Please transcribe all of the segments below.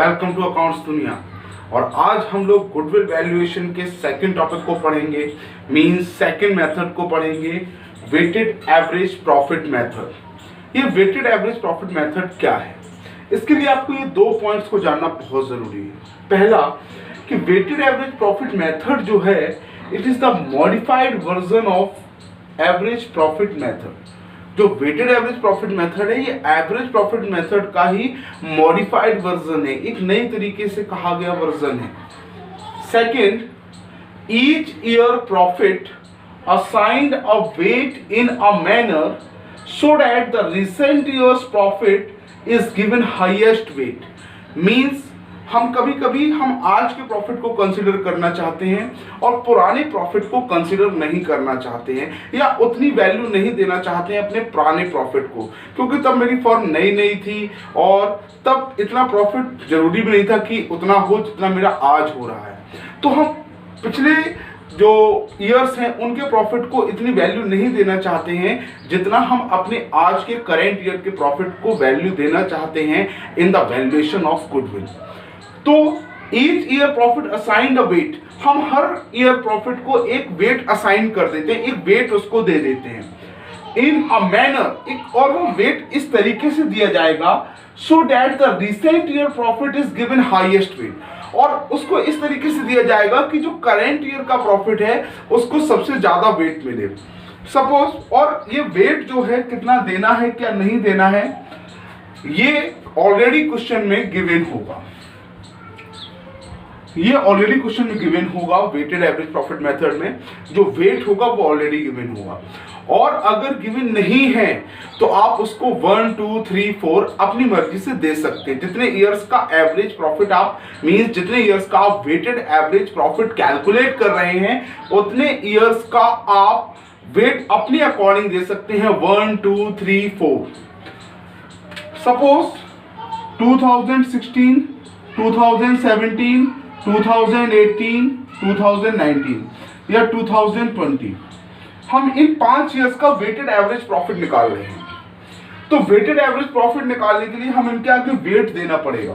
Welcome to accounts दुनिया। और आज हम लोग गुडविल वैल्यूएशन के सेकंड टॉपिक को पढ़ेंगे, मींस सेकंड मेथड को पढ़ेंगे, वेटेड एवरेज प्रॉफिट मेथड। ये वेटेड एवरेज प्रॉफिट मेथड क्या है, इसके लिए आपको ये दो पॉइंट्स को जानना बहुत जरूरी है। पहला कि वेटेड एवरेज प्रॉफिट मेथड जो है it is the modified version of average profit method. जो वेटेड एवरेज प्रॉफिट मेथड है ये एवरेज प्रॉफिट मेथड का ही मॉडिफाइड वर्जन है, एक नई तरीके से कहा गया वर्जन है। Second, each year profit assigned a weight in a manner so that the recent years profit is given highest weight. Means हम कभी कभी हम आज के प्रॉफिट को कंसीडर करना चाहते हैं और पुराने प्रॉफिट को कंसीडर नहीं करना चाहते हैं, या उतनी वैल्यू नहीं देना चाहते हैं अपने पुराने प्रॉफिट को, क्योंकि तब मेरी फर्म नई नई थी और तब इतना प्रॉफिट जरूरी भी नहीं था कि उतना हो जितना मेरा आज हो रहा है। तो हम पिछले जो ईयर्स हैं उनके प्रॉफिट को इतनी वैल्यू नहीं देना चाहते हैं जितना हम अपने आज के करेंट ईयर के प्रॉफिट को वैल्यू देना चाहते हैं in the valuation of goodwill. तो each year profit assigned a weight, हम हर ईयर प्रॉफिट को एक वेट असाइन कर देते हैं, एक वेट उसको दे देते हैं इन अ मैनर, एक और वो वेट इस तरीके से दिया जाएगा सो that the recent year profit is given highest wait, और उसको इस तरीके से दिया जाएगा कि जो करेंट ईयर का प्रॉफिट है उसको सबसे ज्यादा वेट मिले। सपोज, और ये वेट जो है कितना देना है क्या नहीं देना है ये ऑलरेडी क्वेश्चन में गिवन होगा, ये ऑलरेडी क्वेश्चन में गिवन होगा। वेटेड एवरेज प्रॉफिट मेथड में जो वेट होगा वो ऑलरेडी गिवन होगा, और अगर गिवन नहीं है तो आप उसको 1, 2, 3, 4 अपनी मर्जी से दे सकते हैं। जितने इयर्स का एवरेज प्रॉफिट आप मींस जितने इयर्स का आप वेटेड एवरेज प्रॉफिट कैलकुलेट कर रहे हैं उतने इयर्स का आप वेट अपने अकॉर्डिंग दे सकते हैं, 1, 2, 3, 4। सपोज 2016, 2017, 2018, 2019 या 2020, हम इन 5 इयर्स का वेटेड एवरेज प्रॉफिट निकाल रहे हैं। तो वेटेड एवरेज प्रॉफिट निकालने के लिए हम इनके आगे वेट देना पड़ेगा।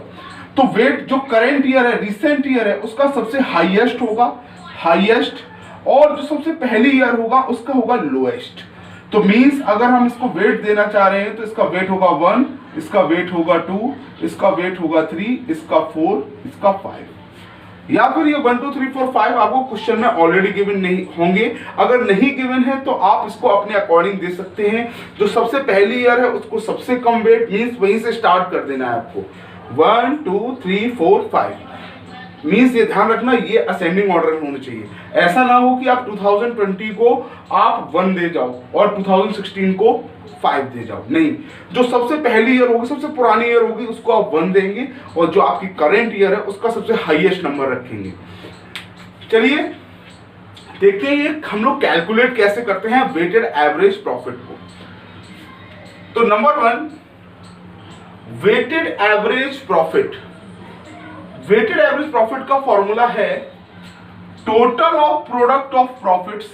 तो वेट जो करंट ईयर है, रिसेंट ईयर है, उसका सबसे हाईएस्ट होगा, हाईएस्ट, और जो सबसे पहली ईयर होगा उसका होगा लोएस्ट। तो मींस अगर हम इसको वेट देना चाह रहे हैं तो इसका वेट होगा 1, इसका वेट होगा 2, इसका वेट होगा 3, इसका 4, इसका 5, या फिर ये 1, 2, 3, 4, 5 आपको क्वेश्चन में ऑलरेडी गिवन नहीं होंगे। अगर नहीं गिवन है तो आप इसको अपने अकॉर्डिंग दे सकते हैं। जो सबसे पहली ईयर है उसको सबसे कम वेट, मींस वहीं से स्टार्ट कर देना है आपको, 1, 2, 3, 4, 5। मींस ये ध्यान रखना ये असेंडिंग ऑर्डर में होना चाहिए। ऐसा ना हो कि आप 2020 को आप 1 दे जाओ और 2016 को 5 दे जाओ, नहीं। जो सबसे पहली ईयर होगी, सबसे पुरानी ईयर होगी, उसको आप 1 देंगे, और जो आपकी करंट ईयर है उसका सबसे हाईएस्ट नंबर रखेंगे। चलिए देखते हैं ये हम लोग कैलकुलेट कैसे करते हैं वेटेड एवरेज प्रॉफिट को। तो number 1, weighted average profit. Weighted average profit का फॉर्मूला है total of product of profits,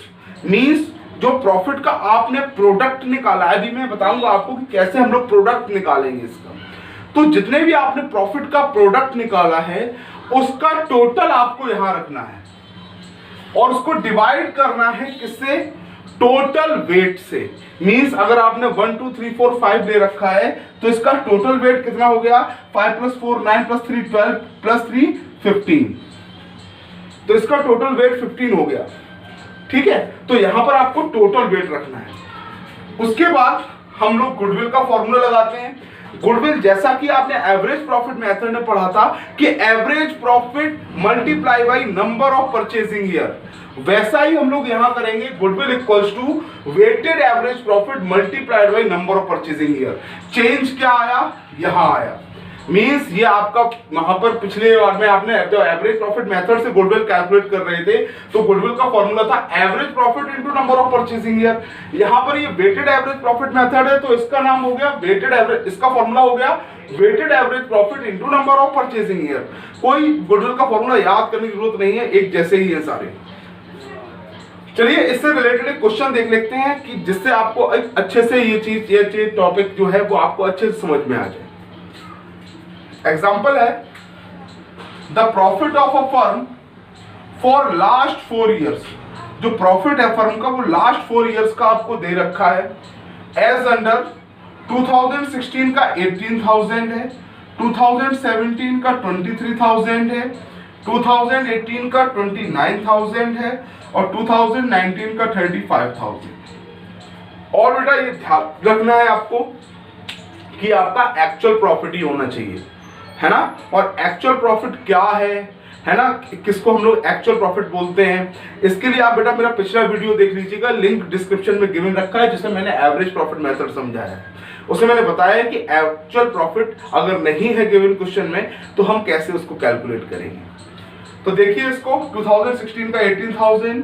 means जो प्रॉफिट का आपने प्रोडक्ट निकाला है। अभी मैं बताऊंगा आपको कि कैसे हम लोग प्रोडक्ट निकालेंगे इसका। तो जितने भी आपने प्रॉफिट का प्रोडक्ट निकाला है उसका टोटल आपको यहां रखना है, और उसको डिवाइड करना है किससे, टोटल वेट से। मींस अगर आपने 1, 2, 3, 4, 5 दे रखा है तो इसका टोटल वेट कितना हो गया, 5 + 4 9 + 3 12 + 3 15। तो इसका टोटल वेट 15 हो गया, ठीक है। तो यहां पर आपको टोटल वेट रखना है। उसके बाद हम लोग गुडविल का फॉर्मूला लगाते हैं। गुडविल जैसा कि आपने एवरेज प्रॉफिट मेथड में पढ़ा था कि average profit multiply by number of purchasing year, वैसा ही हम लोग यहां करेंगे। Goodwill equals to weighted average profit multiplied by number of purchasing year. Change क्या आया, यहां आया। मींस ये आपका वहां पर पिछले बार में आपने एवरेज प्रॉफिट मेथड से गुडविल कैलकुलेट कर रहे थे, तो गुडविल का फॉर्मूला था average profit into number of purchasing year. यहां पर ये वेटेड एवरेज प्रॉफिट मेथड है तो इसका नाम हो गया वेटेड एवरेज, इसका फॉर्मूला हो गया weighted average profit into number of purchasing year. कोई गुडविल का फॉर्मूला याद करने की जरूरत नहीं है, एक जैसे ही है सारे। चलिए इससे रिलेटेड एक क्वेश्चन देख लेते हैं कि जिससे आपको अच्छे से ये चीज टॉपिक जो है वो आपको अच्छे से समझ में आ जाए। एग्जाम्पल है the profit of a firm for last 4 years, जो प्रॉफिट है फर्म का वो लास्ट 4 ईयर्स का आपको दे रखा है। एज अंडर 2016 का 18,000 है, 2017 का 23,000 है, 2018 का 29,000 है और 2019 का 35,000। और बेटा ये ध्यान रखना है आपको कि आपका एक्चुअल प्रॉफिट ही होना चाहिए, है ना। और एक्चुअल प्रॉफिट क्या है ना, किसको हम लोग एक्चुअल प्रॉफिट बोलते हैं, इसके लिए आप बेटा मेरा पिछला वीडियो देख लीजिएगा, लिंक डिस्क्रिप्शन में गिवन रखा है, जिसमें मैंने एवरेज प्रॉफिट मेथड समझाया है। उसमें मैंने बताया कि एक्चुअल प्रॉफिट अगर नहीं है गिवन क्वेश्चन में तो हम कैसे उसको कैलकुलेट करेंगे। तो देखिए इसको 2016 का 18,000,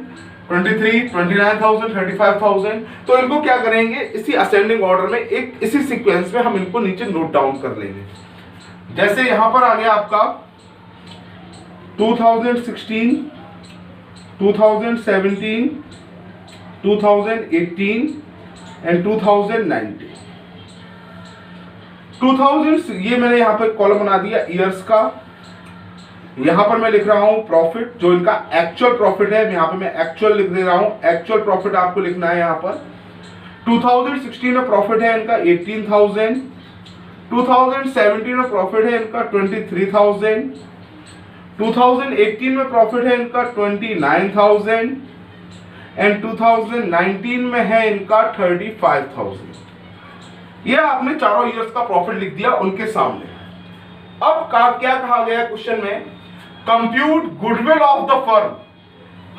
23, 29,000, 35,000, तो इनको क्या करेंगे, इसी असेंडिंग ऑर्डर में एक इसी सीक्वेंस में हम इनको नीचे नोट डाउन कर लेंगे। जैसे यहां पर आ गया आपका 2016, 2017, 2018 एंड 2019। 2000 ये मैंने यहां पर कॉलम बना दिया ईयर्स का। यहां पर मैं लिख रहा हूं प्रॉफिट, जो इनका एक्चुअल प्रॉफिट है, यहां पे मैं एक्चुअल लिख दे रहा हूं। एक्चुअल प्रॉफिट आपको लिखना है यहां पर। 2016 में प्रॉफिट है इनका 18,000, 2017 में प्रॉफिट है इनका 23,000, 2018 में प्रॉफिट है इनका 29,000 एंड 2019 में है इनका 35,000। ये आपने चारों ईयर्स का प्रॉफिट लिख दिया उनके सामने। अब क्या कहा गया क्वेश्चन में, compute goodwill of the firm.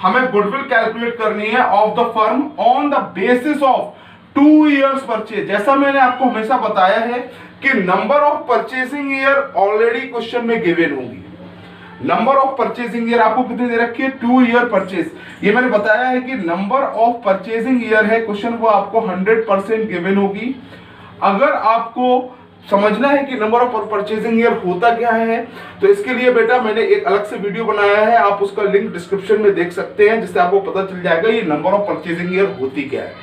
हमें गुडविल कैलकुलेट करनी है of the firm on the basis of 2 years purchase. जैसा मैंने आपको हमेशा बताया है कि number of purchasing year already question में गिवन होंगी। नंबर ऑफ परचेसिंग ईयर आपको कितनी दे रखी है, 2 ईयर परचेज। ये मैंने बताया है कि नंबर ऑफ परचेसिंग ईयर है क्वेश्चन, वो आपको 100% गिवन होगी। अगर आपको समझना है कि नंबर ऑफ परचेसिंग ईयर होता क्या है, तो इसके लिए बेटा मैंने एक अलग से वीडियो बनाया है, आप उसका लिंक डिस्क्रिप्शन में देख सकते हैं, जिससे आपको पता चल जाएगा ये नंबर ऑफ परचेसिंग ईयर होती क्या है।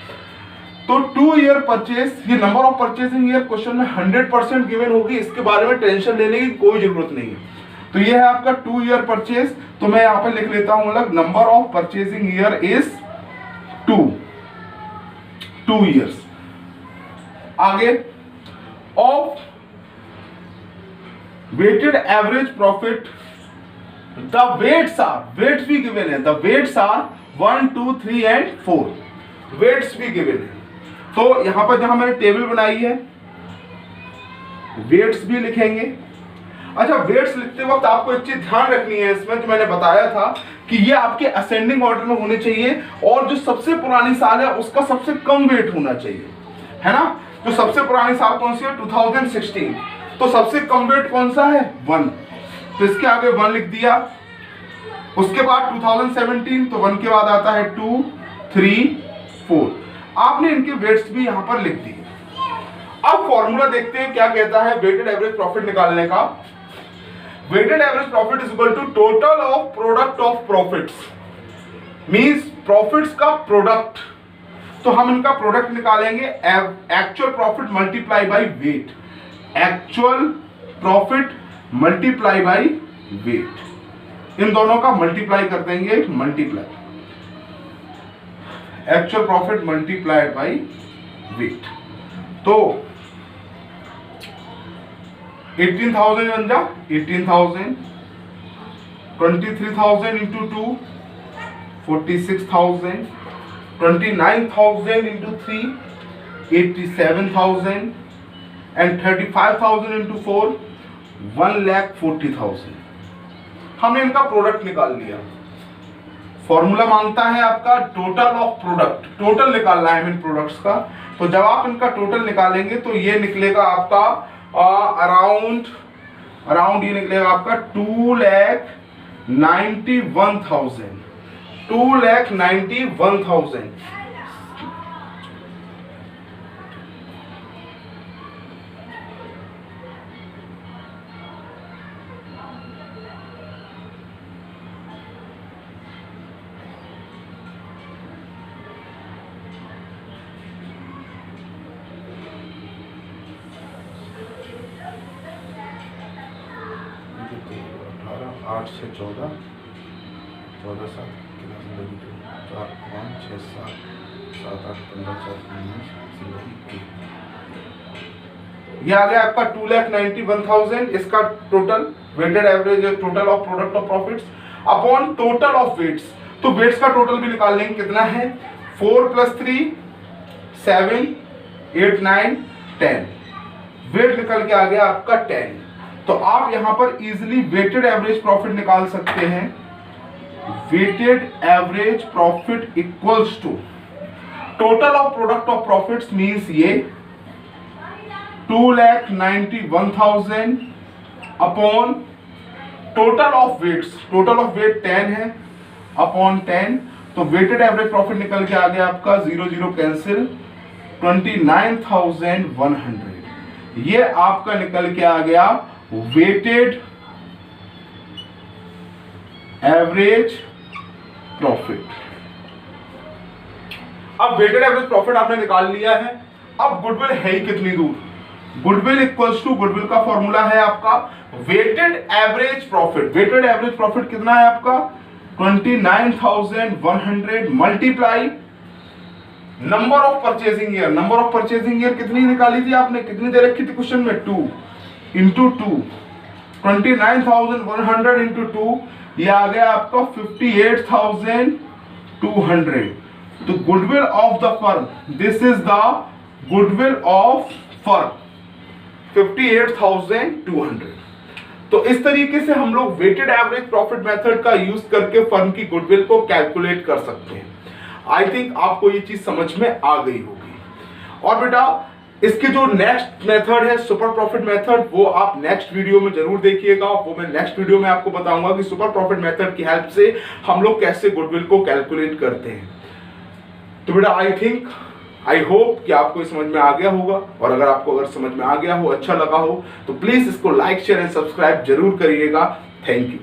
तो 2 ईयर परचेज, ये number of purchasing year question में 100% गिवन होगी, इसके बारे में टेंशन लेने की कोई जरूरत नहीं है। तो ये है आपका 2 ईयर परचेज। तो मैं यहां पर लिख लेता हूं अलग, number of purchasing year is 2 years. आगे of weighted average profit, the weights भी गिवन है, the weights are 1, 2, 3 and 4, weights भी गिवन है। तो यहां पर जहां मैंने टेबल बनाई है वेट्स भी लिखेंगे। अच्छा, वेट्स लिखते वक्त आपको एक चीज ध्यान रखनी है इसमें, जो मैंने बताया था कि ये आपके असेंडिंग ऑर्डर में होने चाहिए और जो सबसे पुरानी साल है उसका सबसे कम वेट होना चाहिए, है ना। जो सबसे पुरानी साल कौन सी है, 2016, तो सबसे कम वेट कौन सा है, 1, तो इसके आगे 1 लिख दिया। उसके बाद 2017, तो 1 के बाद आता है 2, 3, 4। आपने इनके वेट्स भी यहां पर लिख दिए। अब फॉर्मूला देखते हैं क्या कहता है वेटेड एवरेज प्रॉफिट निकालने का। Weighted average profit is equal to total of product of profits, means profits का प्रोडक्ट। तो हम इनका प्रोडक्ट निकालेंगे, actual profit multiply by weight, actual profit multiply by weight, इन दोनों का मल्टीप्लाई कर देंगे, multiply actual profit multiplied by weight. तो 18,000 बन जा 18,000, 23,000 इंटू 2 46,000, 29,000 इंटू 3 87,000 एंड 35,000 इंटू 4 1,40,000। हमने इनका प्रोडक्ट निकाल लिया। फॉर्मूला मांगता है आपका टोटल ऑफ प्रोडक्ट, टोटल निकालना है इन प्रोडक्ट्स का। तो जब आप इनका टोटल निकालेंगे तो ये निकलेगा आपका अराउंड ये निकलेगा आपका 2,91,000, 2,91,000। 8 से 14, 14 7 4 5 6 7 7 8 15 4 19 ये आ गया आपका 2,91,000 इसका total weighted average total of product of profits upon total of weights. तो वेट्स का टोटल भी निकाल लेंगे कितना है 4 + 3 7 8 9 10 वेट निकल के आ गया आपका 10। तो आप यहां पर इजीली वेटेड एवरेज प्रॉफिट निकाल सकते हैं। Weighted average profit equals to total of product of profits means ये 2,91,000 upon total of weights, total of weight 10 है अपॉन 10। तो वेटेड एवरेज प्रॉफिट निकल के आ गया आपका 0 0 कैंसिल 29,100। ये आपका निकल के आ गया वेटेड एवरेज प्रॉफिट। अब वेटेड एवरेज प्रॉफिट आपने निकाल लिया है। अब गुडविल है ही कितनी दूर, गुडविल इक्वल्स टू गुडविल का फॉर्मूला है आपका weighted average profit. Weighted average profit कितना है आपका 29,100 multiply number of purchasing year. Number of purchasing year कितनी निकाली थी आपने, कितनी दे रखी थी क्वेश्चन में 2 इंटू 2 29,100 इंटू 2 ये आ गया आपका 58,200। तो goodwill of the firm, this is the goodwill of firm 58,200। तो इस तरीके से हम लोग वेटेड एवरेज प्रॉफिट मेथड का यूज करके फर्म की गुडविल को कैलकुलेट कर सकते हैं। आई थिंक आपको ये चीज समझ में आ गई होगी। और बेटा इसके जो नेक्स्ट मेथड है सुपर प्रॉफिट मेथड, वो आप नेक्स्ट वीडियो में जरूर देखिएगा। वो मैं नेक्स्ट वीडियो में आपको बताऊंगा कि सुपर प्रॉफिट मेथड की हेल्प से हम लोग कैसे गुडविल को कैलकुलेट करते हैं। तो बेटा आई होप कि आपको समझ में आ गया होगा। और अगर समझ में आ गया हो, अच्छा लगा हो, तो प्लीज इसको लाइक शेयर एंड सब्सक्राइब जरूर करिएगा। Thank you.